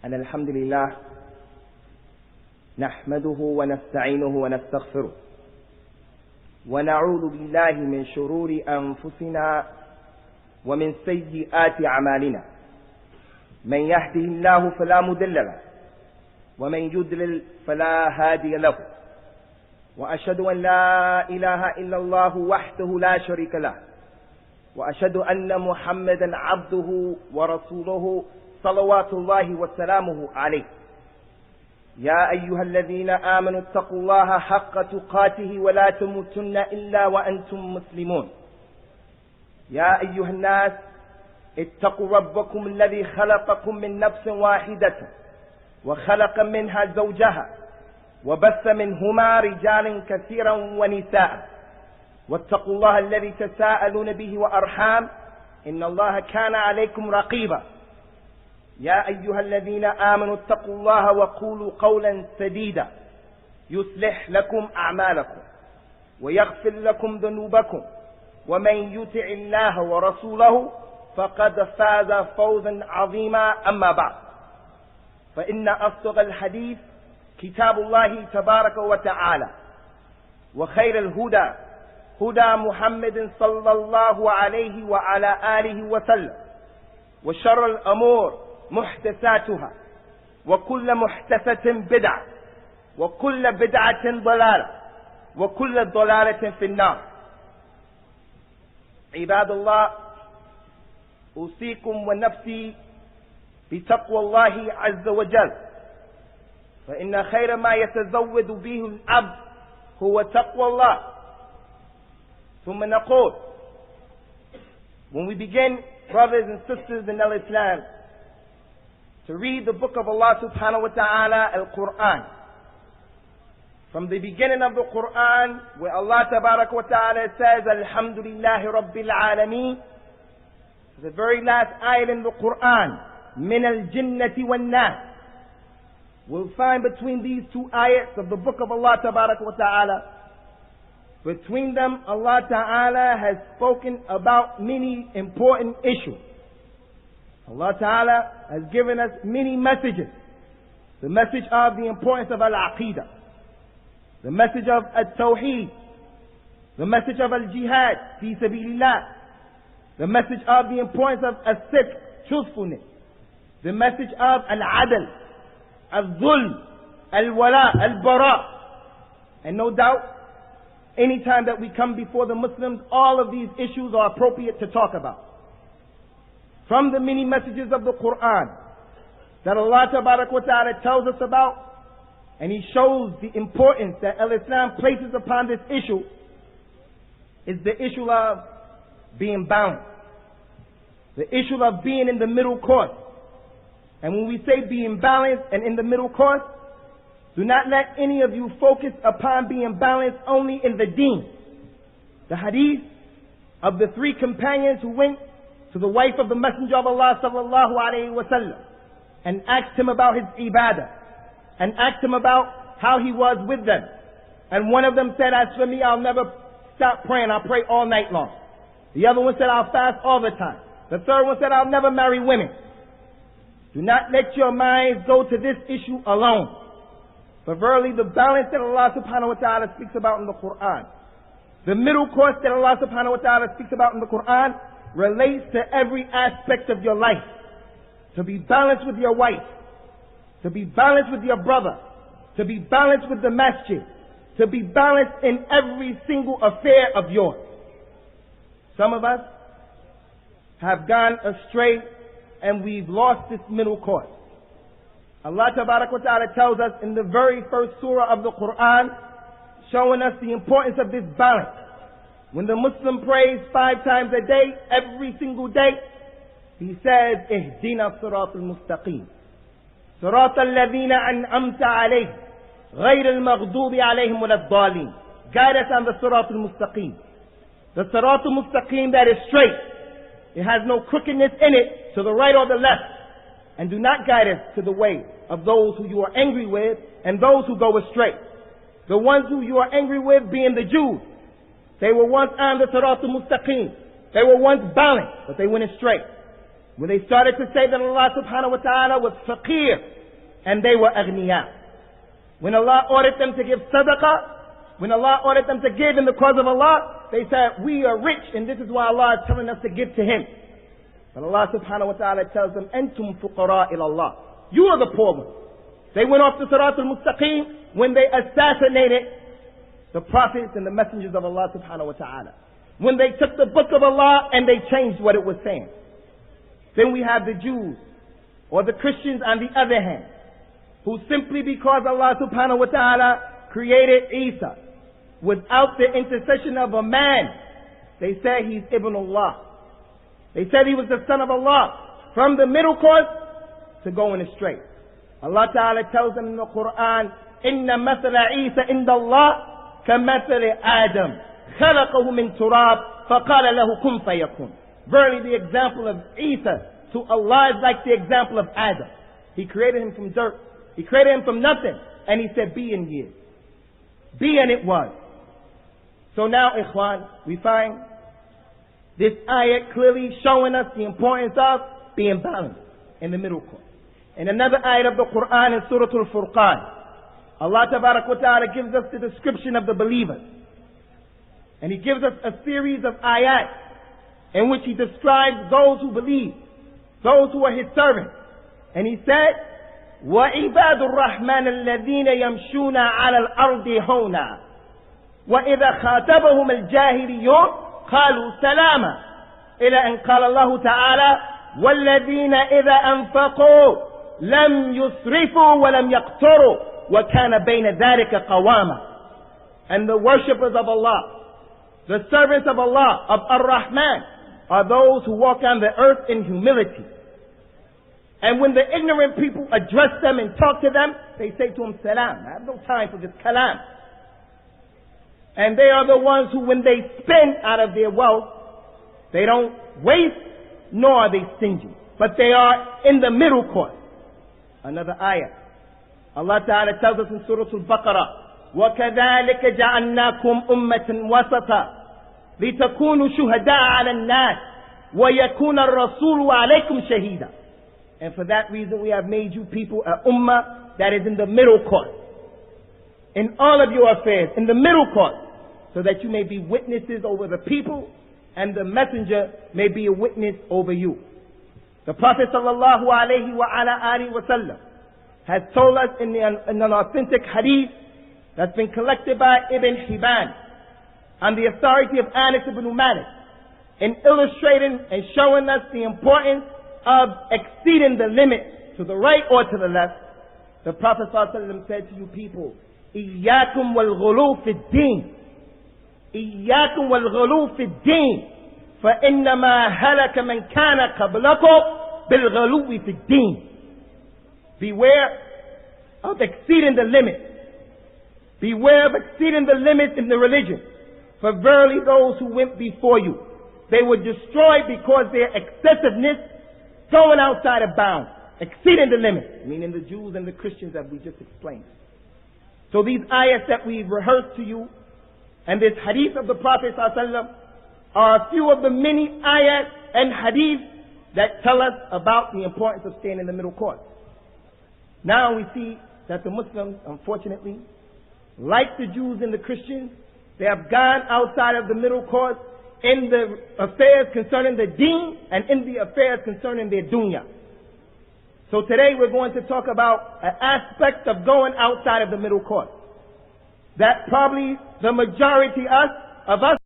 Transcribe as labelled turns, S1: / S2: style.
S1: أن الحمد لله نحمده ونستعينه ونستغفره ونعوذ بالله من شرور أنفسنا ومن سيئات أعمالنا. من يهده الله فلا مضل له ومن يضلل فلا هادي له، وأشهد أن لا إله إلا الله وحده لا شريك له، وأشهد أن محمدا عبده ورسوله صلوات الله وسلامه عليه. يا أيها الذين آمنوا اتقوا الله حق تقاته ولا تموتن إلا وأنتم مسلمون. يا أيها الناس اتقوا ربكم الذي خلقكم من نفس واحدة وخلق منها زوجها وبث منهما رجالا كثيرا ونساء، واتقوا الله الذي تساءلون به وأرحام إن الله كان عليكم رقيبا. يا أيها الذين آمنوا اتقوا الله وقولوا قولا سديدا يصلح لكم أعمالكم ويغفر لكم ذنوبكم، ومن يطع الله ورسوله فقد فاز فوزا عظيما. أما بعد، فإن أصدق الحديث كتاب الله تبارك وتعالى، وخير الهدى هدى محمد صلى الله عليه وعلى آله وسلم، وشر الأمور محدثاتها، وكل محدثة بدعة، وكل بدعة ضلالة، وكل ضلالة في النار. عباد الله، أوصيكم ونفسي بتقوى الله عز وجل، فإن خير ما يتزود به العبد هو تقوى الله. ثم نقول, when we begin, brothers and sisters in Islam, to read the book of Allah subhanahu wa ta'ala, al-Qur'an, from the beginning of the Qur'an, where Allah tabarak wa ta'ala says, Alhamdulillahi Rabbil Alameen, the very last ayat in the Qur'an, min al-jinnati wal-nas, we'll find between these two ayats of the book of Allah tabarak wa ta'ala, between them Allah ta'ala has spoken about many important issues. Allah ta'ala has given us many messages. The message of the importance of al-aqidah, the message of al-tawheed, the message of al-jihad fi sabilillah, the message of the importance of al-sidq, truthfulness, the message of al-adl, al-dhulm, al-wala, al-bara. And no doubt, anytime that we come before the Muslims, all of these issues are appropriate to talk about. From the many messages of the Qur'an that Allah tabarak wa ta'ala tells us about, and He shows the importance that Islam places upon this issue, is the issue of being balanced, the issue of being in the middle course. And when we say being balanced and in the middle course, do not let any of you focus upon being balanced only in the deen. The hadith of the three companions who went to the wife of the Messenger of Allah sallallahu alayhi wa sallam and asked him about his ibadah, and asked him about how he was with them. And one of them said, as for me, I'll never stop praying. I'll pray all night long. The other one said, I'll fast all the time. The third one said, I'll never marry women. Do not let your minds go to this issue alone. But verily the balance that Allah subhanahu wa ta'ala speaks about in the Qur'an, the middle course that Allah subhanahu wa ta'ala speaks about in the Qur'an, relates to every aspect of your life. To be balanced with your wife, to be balanced with your brother, to be balanced with the masjid, to be balanced in every single affair of yours. Some of us have gone astray and we've lost this middle course. Allah tabarak wa ta'ala tells us in the very first surah of the Qur'an, showing us the importance of this balance. When the Muslim prays 5 times a day, every single day, he says, Ihdina siratul mustaqim, siratul ladhina an'amta alayhim, ghayr al-maghdubi alayhim wal-dhalin. Guide us on the siratul mustaqim. The siratul mustaqim that is straight. It has no crookedness in it, to the right or the left. And do not guide us to the way of those who you are angry with and those who go astray. The ones who you are angry with being the Jews. They were once on the Siratul Mustaqim. They were once balanced, but they went astray. when they started to say that Allah subhanahu wa ta'ala was faqir and they were aghniya. When Allah ordered them to give sadaqah, when Allah ordered them to give in the cause of Allah, they said, we are rich and this is why Allah is telling us to give to Him. But Allah subhanahu wa ta'ala tells them, Antum fuqara ila Allah. You are the poor ones. They went off the Sirat al-Mustaqim when they assassinated the prophets and the messengers of Allah subhanahu wa ta'ala. When they took the book of Allah and they changed what it was saying. Then we have the Jews or the Christians on the other hand, who simply because Allah subhanahu wa ta'ala created Isa without the intercession of a man, they say he's Ibn Allah. They said he was the son of Allah. From the middle course to going astray. Allah Ta'ala tells them in the Qur'an, Inna mathala Isa inda Allah ka mathali Adam. Khalaqahu min turab faqala lahu kun fayakun. Verily the example of Isa to Allah is like the example of Adam. He created him from dirt. He created him from nothing. And he said, be and ye. Be and it was. So now, ikhwan, we find this ayat clearly showing us the importance of being balanced in the middle course. In another ayat of the Qur'an in Surah Al-Furqan, Allah Tabarak wa Ta'ala gives us the description of the believers. And He gives us a series of ayat in which He describes those who believe, those who are His servants. And He said, وَعِبَادُ الرَّحْمَنِ الَّذِينَ يَمْشُونَ عَلَى الْأَرْضِ هَوْنًا وَإِذَا خَاطَبَهُمُ الْجَاهِلِيُّونَ قَالُوا سَلَامًا إلى أن قال الله تعالى وَالَّذِينَ إِذَا أَنفَقُوا لَمْ يُسْرِفُوا وَلَمْ يَقْتُرُوا وَكَانَ بَيْنَ ذَلِكَ قَوَامًا. And the worshippers of Allah, the servants of Allah, of Ar-Rahman, are those who walk on the earth in humility. And when the ignorant people address them and talk to them, they say to them, Salam. I have no time for this kalam. And they are the ones who, when they spend out of their wealth, they don't waste, nor are they stingy. But they are in the middle course. Another ayah. Allah Ta'ala tells us in Surah Al-Baqarah, وَكَذَلِكَ جَعَلْنَاكُمْ أُمَّةً وَسَطًا لِتَكُونُوا شُهَدَاءَ عَلَى النَّاسِ وَيَكُونَ الرَّسُولُ عَلَيْكُمْ شَهِيدًا. And for that reason we have made you people a ummah that is in the middle course. In all of your affairs, in the middle course, so that you may be witnesses over the people and the messenger may be a witness over you. The Prophet sallallahu alaihi wa sallam has told us in an authentic hadith that's been collected by Ibn Hibban on the authority of Anas ibn Malik, in illustrating and showing us the importance of exceeding the limit to the right or to the left. The Prophet sallallahu alaihi wasallam said to you people, إِيَّاكُمْ وَالْغُلُوفِ فِي الدِّينِ إِيَّاكُمْ وَالْغُلُوفِ فِي الدِّينِ فَإِنَّمَا هَلَكَ مَنْ كَانَ قَبْلَكُمْ بِالْغُلُوِّ فِي الدِّينِ. Beware of exceeding the limit. Beware of exceeding the limits in the religion. For verily those who went before you, they were destroyed because their excessiveness, going outside of bounds, exceeding the limit, meaning the Jews and the Christians that we just explained. So these ayahs that we've rehearsed to you and this hadith of the Prophet ﷺ are a few of the many ayahs and hadiths that tell us about the importance of staying in the middle course. Now we see that the Muslims, unfortunately, like the Jews and the Christians, they have gone outside of the middle course in the affairs concerning the deen and in the affairs concerning their dunya. So today we're going to talk about an aspect of going outside of the middle course that probably the majority of us